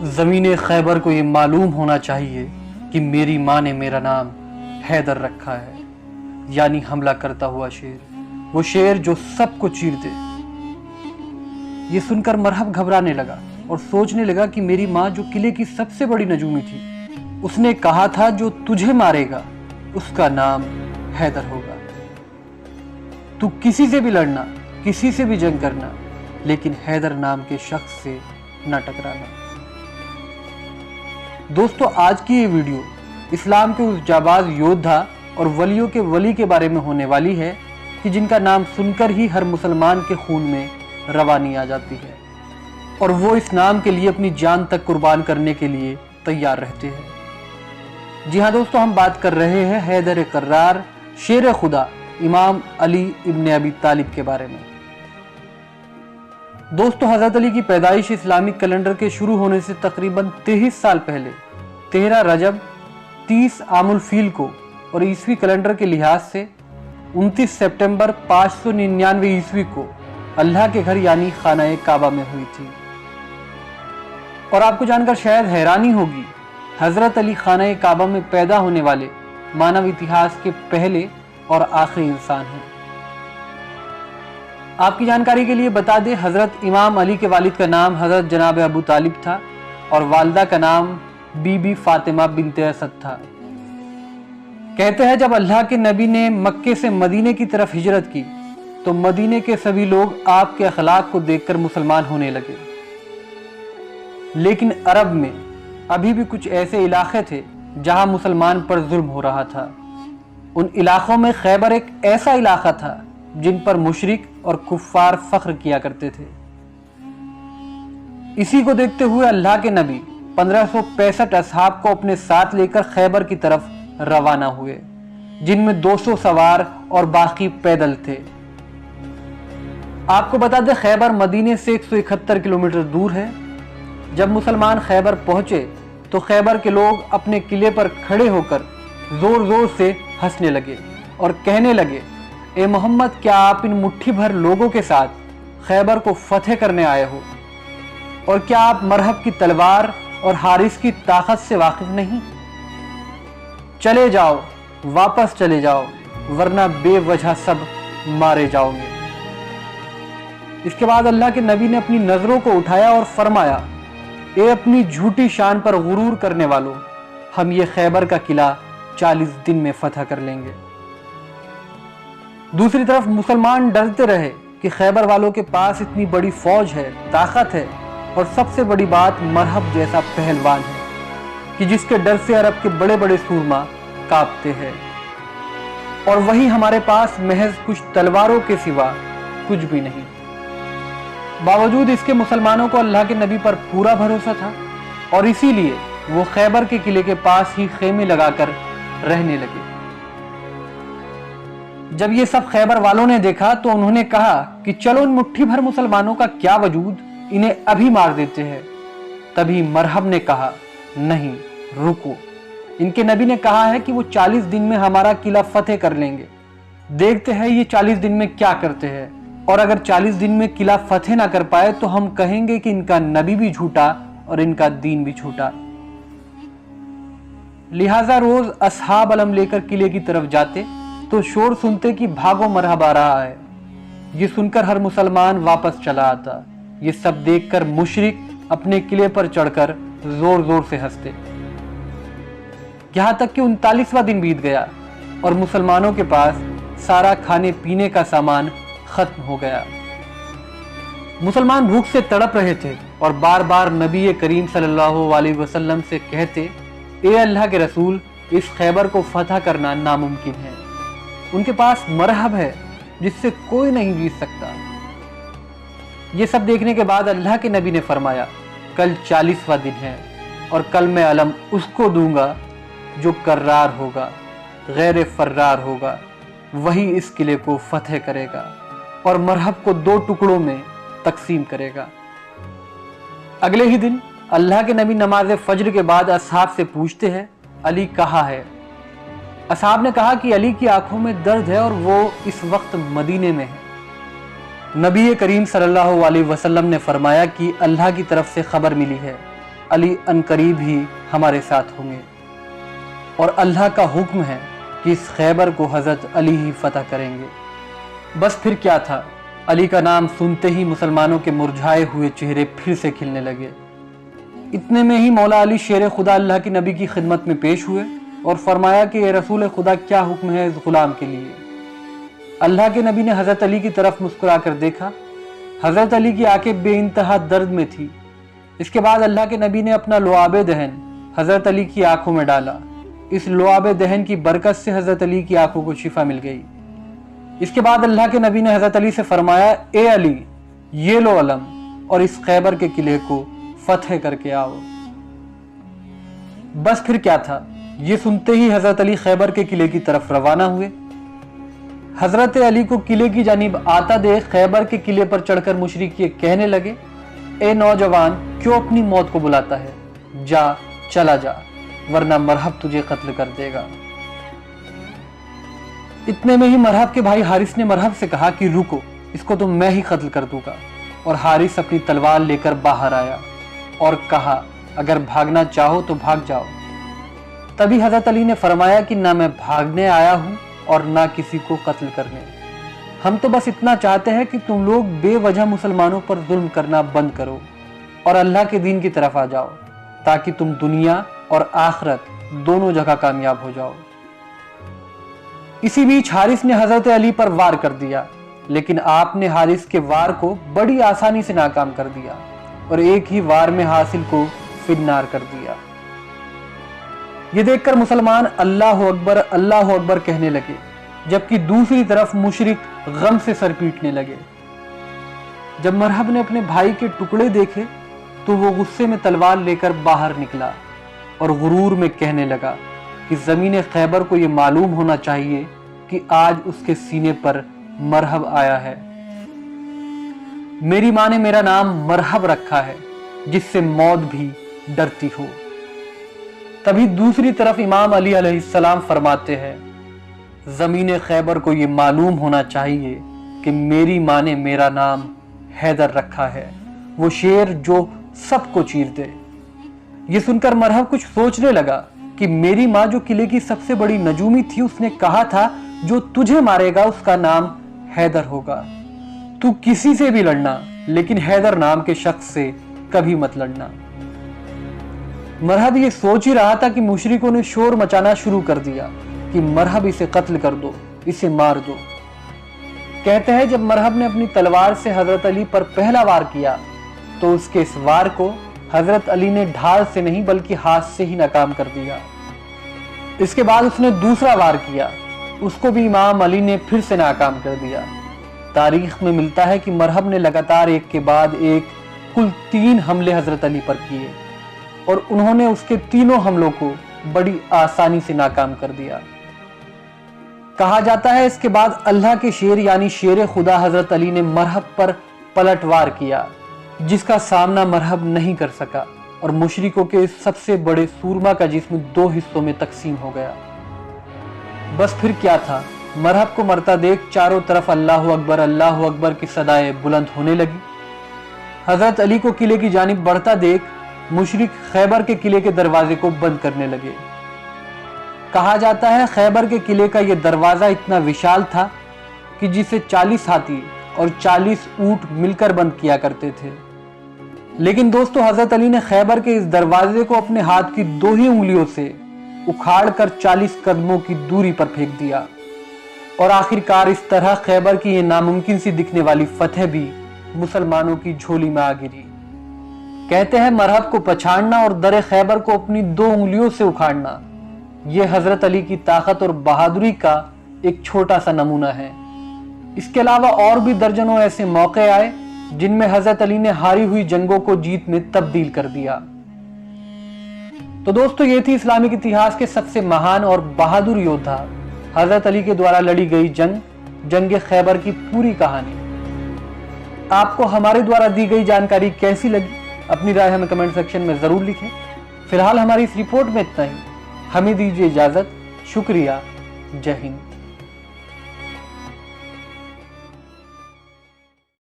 زمین خیبر کو یہ معلوم ہونا چاہیے کہ میری ماں نے میرا نام حیدر رکھا ہے، یعنی حملہ کرتا ہوا شیر، وہ شیر جو سب کو چیر دے۔ یہ سن کر مرحب گھبرانے لگا اور سوچنے لگا کہ میری ماں جو قلعے کی سب سے بڑی نجومی تھی، اس نے کہا تھا جو تجھے مارے گا اس کا نام حیدر ہوگا۔ تو کسی سے بھی لڑنا، کسی سے بھی جنگ کرنا، لیکن حیدر نام کے شخص سے نہ ٹکرانا۔ دوستو، آج کی یہ ویڈیو اسلام کے اس جاباز یودھا اور ولیوں کے ولی کے بارے میں ہونے والی ہے کہ جن کا نام سن کر ہی ہر مسلمان کے خون میں روانی آ جاتی ہے، اور وہ اس نام کے لیے اپنی جان تک قربان کرنے کے لیے تیار رہتے ہیں۔ جی ہاں دوستو، ہم بات کر رہے ہیں حیدر کرار، شیر خدا، امام علی ابن ابی طالب کے بارے میں۔ دوستو، حضرت علی کی پیدائش اسلامک کیلنڈر کے شروع ہونے سے تقریباً 23 سال پہلے 13 رجب 30 عام الفیل کو اور عیسوی کیلنڈر کے لحاظ سے 29 سپٹمبر 599 عیسوی کو اللہ کے گھر یعنی خانہ کعبہ میں ہوئی تھی۔ اور آپ کو جان کر شاید حیرانی ہوگی، حضرت علی خانہ کعبہ میں پیدا ہونے والے مانو اتہاس کے پہلے اور آخری انسان ہیں۔ آپ کی جانکاری کے لیے بتا دیں، حضرت امام علی کے والد کا نام حضرت جناب ابو طالب تھا اور والدہ کا نام بی بی فاطمہ بنت اسد تھا۔ کہتے ہیں جب اللہ کے نبی نے مکے سے مدینے کی طرف ہجرت کی تو مدینے کے سبھی لوگ آپ کے اخلاق کو دیکھ کر مسلمان ہونے لگے، لیکن عرب میں ابھی بھی کچھ ایسے علاقے تھے جہاں مسلمان پر ظلم ہو رہا تھا۔ ان علاقوں میں خیبر ایک ایسا علاقہ تھا جن پر مشرک اور کفار فخر کیا کرتے تھے۔ اسی کو دیکھتے ہوئے اللہ کے نبی 1565 اصحاب کو اپنے ساتھ لے کر خیبر کی طرف روانہ ہوئے، جن میں 200 سوار اور باقی پیدل تھے۔ آپ کو بتا دیں خیبر مدینے سے 171 کلومیٹر دور ہے۔ جب مسلمان خیبر پہنچے تو خیبر کے لوگ اپنے قلعے پر کھڑے ہو کر زور زور سے ہنسنے لگے اور کہنے لگے، اے محمد، کیا آپ ان مٹھی بھر لوگوں کے ساتھ خیبر کو فتح کرنے آئے ہو؟ اور کیا آپ مرحب کی تلوار اور حارث کی طاقت سے واقف نہیں؟ چلے جاؤ، واپس چلے جاؤ، ورنہ بے وجہ سب مارے جاؤ گے۔ اس کے بعد اللہ کے نبی نے اپنی نظروں کو اٹھایا اور فرمایا، اے اپنی جھوٹی شان پر غرور کرنے والوں، ہم یہ خیبر کا قلعہ 40 دن میں فتح کر لیں گے۔ دوسری طرف مسلمان ڈرتے رہے کہ خیبر والوں کے پاس اتنی بڑی فوج ہے، طاقت ہے، اور سب سے بڑی بات مرحب جیسا پہلوان ہے کہ جس کے ڈر سے عرب کے بڑے بڑے سورما کانپتے ہیں، اور وہی ہمارے پاس محض کچھ تلواروں کے سوا کچھ بھی نہیں۔ باوجود اس کے مسلمانوں کو اللہ کے نبی پر پورا بھروسہ تھا، اور اسی لیے وہ خیبر کے قلعے کے پاس ہی خیمے لگا کر رہنے لگے۔ جب یہ سب خیبر والوں نے دیکھا تو انہوں نے کہا کہ چلو ان مٹھی بھر مسلمانوں کا کیا وجود، انہیں ابھی مار دیتے ہیں۔ تبھی مرحب نے کہا، نہیں، رکو، ان کے نبی نے کہا ہے کہ وہ 40 دن میں ہمارا قلعہ فتح کر لیں گے، دیکھتے ہیں یہ 40 دن میں کیا کرتے ہیں، اور اگر 40 دن میں قلعہ فتح نہ کر پائے تو ہم کہیں گے کہ ان کا نبی بھی جھوٹا اور ان کا دین بھی جھوٹا۔ لہٰذا روز اصحاب علم لے کر قلعے کی طرف جاتے تو شور سنتے کہ بھاگو مرحب آ رہا ہے۔ یہ سن کر ہر مسلمان واپس چلا آتا۔ یہ سب دیکھ کر مشرک اپنے قلعے پر چڑھ کر زور زور سے ہنستے، یہاں تک کہ 39واں دن بیت گیا اور مسلمانوں کے پاس سارا کھانے پینے کا سامان ختم ہو گیا۔ مسلمان بھوک سے تڑپ رہے تھے اور بار بار نبی کریم صلی اللہ علیہ وسلم سے کہتے، اے اللہ کے رسول، اس خیبر کو فتح کرنا ناممکن ہے، ان کے پاس مرحب ہے جس سے کوئی نہیں جیت سکتا۔ یہ سب دیکھنے کے بعد اللہ کے نبی نے فرمایا، کل 40واں دن ہے اور کل میں علم اس کو دوں گا جو کرار ہوگا، غیر فرار ہوگا، وہی اس قلعے کو فتح کرے گا اور مرحب کو 2 ٹکڑوں میں تقسیم کرے گا۔ اگلے ہی دن اللہ کے نبی نماز فجر کے بعد اصحاب سے پوچھتے ہیں، علی کہاں ہے؟ اصحاب نے کہا کہ علی کی آنکھوں میں درد ہے اور وہ اس وقت مدینے میں ہے۔ نبی کریم صلی اللہ علیہ وسلم نے فرمایا کہ اللہ کی طرف سے خبر ملی ہے अली अनकरीब ही हमारे साथ होंगे और अल्लाह का हुक्म है कि इस खैबर को हज़रत अली ही फतह करेंगे। बस फिर क्या था, अली का नाम सुनते ही मुसलमानों के मुरझाए हुए चेहरे फिर से खिलने लगे। इतने में ही मौला अली शेर खुदा अल्लाह के नबी की खिदमत में पेश हुए और फरमाया कि ये रसूल खुदा, क्या हुक्म है इस गुलाम के लिए। अल्लाह के नबी ने हज़रत अली की तरफ मुस्कुरा कर देखा। हज़रत अली की आंखें बेइंतहा दर्द में थी। इसके बाद अल्लाह के नबी ने अपना लुआब दहन हज़रत अली की आंखों में डाला। इस लुआब दहन की बरकत से हज़रत अली की आंखों को शिफा मिल गई। इसके बाद अल्लाह के नबी ने हज़रत अली से फरमाया, ए अली, ये लो अलम और इस खैबर के किले को फतह करके आओ। बस फिर क्या था, ये सुनते ही हज़रत अली खैबर के किले की तरफ रवाना हुए। हज़रत अली को किले की जानिब आता देख खैबर के किले पर चढ़कर मुशरिक ये कहने लगे, ए नौजवान, क्यों अपनी मौत को बुलाता है? जा, चला जा, वरना मरहब तुझे कत्ल कर देगा। इतने में ही मरहब के भाई हारिस ने मरहब से कहा कि रुको, इसको तो मैं ही कत्ल कर दूंगा। और हारिस अपनी तलवार लेकर बाहर आया और कहा, अगर भागना चाहो तो भाग जाओ। तभी हज़रत अली ने फरमाया कि ना मैं भागने आया हूं और ना किसी को कत्ल करने। हम तो बस इतना चाहते हैं कि तुम लोग बेवजह मुसलमानों पर जुल्म करना बंद करो और अल्लाह के दीन की तरफ आ जाओ, ताकि तुम दुनिया और आखिरत दोनों जगह कामयाब हो जाओ। इसी बीच हारिस ने हज़रत अली पर वार कर दिया, लेकिन आपने हारिस के वार को बड़ी आसानी से नाकाम कर दिया और एक ही वार में हासिल को फिन्नार कर दिया। ये देखकर मुसलमान अल्लाह अकबर कहने लगे, जबकि दूसरी तरफ मुशरिक गम से सर पीटने लगे। जब मरहब ने अपने भाई के टुकड़े देखे तो वो गुस्से में तलवार लेकर बाहर निकला और गुरूर में कहने लगा कि ज़मीन खैबर को ये मालूम होना चाहिए कि आज उसके सीने पर मरहब आया है। मेरी माँ ने मेरा नाम मरहब रखा है, जिससे मौत भी डरती हो। तभी दूसरी तरफ इमाम अली अलैहिस्सलाम फरमाते हैं, ज़मीन खैबर को ये मालूम होना चाहिए कि मेरी माँ ने मेरा नाम हैदर रखा है, वो शेर जो सबको चीर दे। ये सुनकर मरहब कुछ सोचने लगा कि मेरी माँ जो किले की सबसे बड़ी नजूमी थी, उसने कहा था जो तुझे मारेगा उसका नाम हैदर होगा। तू किसी से भी लड़ना, लेकिन हैदर नाम के शख्स से कभी मत लड़ना। मरहब ये सोच ही रहा था कि मुशरिकों ने शोर मचाना शुरू कर दिया कि मरहब इसे कत्ल कर दो, इसे मार दो। कहते हैं जब मरहब ने अपनी तलवार से हजरत अली पर पहला वार किया तो उसके इस वार को हजरत अली ने ढाल से नहीं बल्कि हाथ से ही नाकाम कर दिया। इसके बाद उसने दूसरा वार किया, उसको भी इमाम अली ने फिर से नाकाम कर दिया। तारीख में मिलता है कि मरहब ने लगातार एक के बाद एक कुल 3 हमले हजरत अली पर किए और उन्होंने उसके तीनों हमलों को बड़ी आसानी से नाकाम कर दिया। कहा जाता है इसके बाद अल्लाह के शेर यानी शेर खुदा हजरत अली ने मरहब पर पलटवार किया, जिसका सामना मरहब नहीं कर सका और मुशरिकों के इस सबसे बड़े सूरमा का जिस्म 2 हिस्सों में तकसीम हो गया। बस फिर क्या था, मरहब को मरता देख चारों तरफ अल्लाह अकबर की सदाएं बुलंद होने लगी। हजरत अली को किले की जानिब बढ़ता देख मुशरिक खैबर के किले के दरवाजे को बंद करने लगे। कहा जाता है खैबर के किले का यह दरवाजा इतना विशाल था कि जिसे 40 हाथी और 40 ऊंट मिलकर बंद किया करते थे। लेकिन दोस्तों, हजरत अली ने खैबर के इस दरवाजे को अपने हाथ की 2 ही उंगलियों से उखाड़कर 40 कदमों की दूरी पर फेंक दिया और आखिरकार इस तरह खैबर की यह नामुमकिन सी दिखने वाली फतह भी मुसलमानों की झोली में आ गिरी। कहते हैं मरहब को पछाड़ना और दर खैबर को अपनी 2 उंगलियों से उखाड़ना, यह हजरत अली की ताकत और बहादुरी का एक छोटा सा नमूना है। इसके अलावा और भी दर्जनों ऐसे मौके आए जिनमें हजरत अली ने हारी हुई जंगों को जीत में तब्दील कर दिया। तो दोस्तों, ये थी इस्लामिक इतिहास के सबसे महान और बहादुर योद्धा हजरत अली के द्वारा लड़ी गई जंग खैबर की पूरी कहानी। आपको हमारे द्वारा दी गई जानकारी कैसी लगी, अपनी राय हमें कमेंट सेक्शन में जरूर लिखें। फिलहाल हमारी इस रिपोर्ट में इतना ही। हमें दीजिए इजाजत। शुक्रिया। जय हिंद।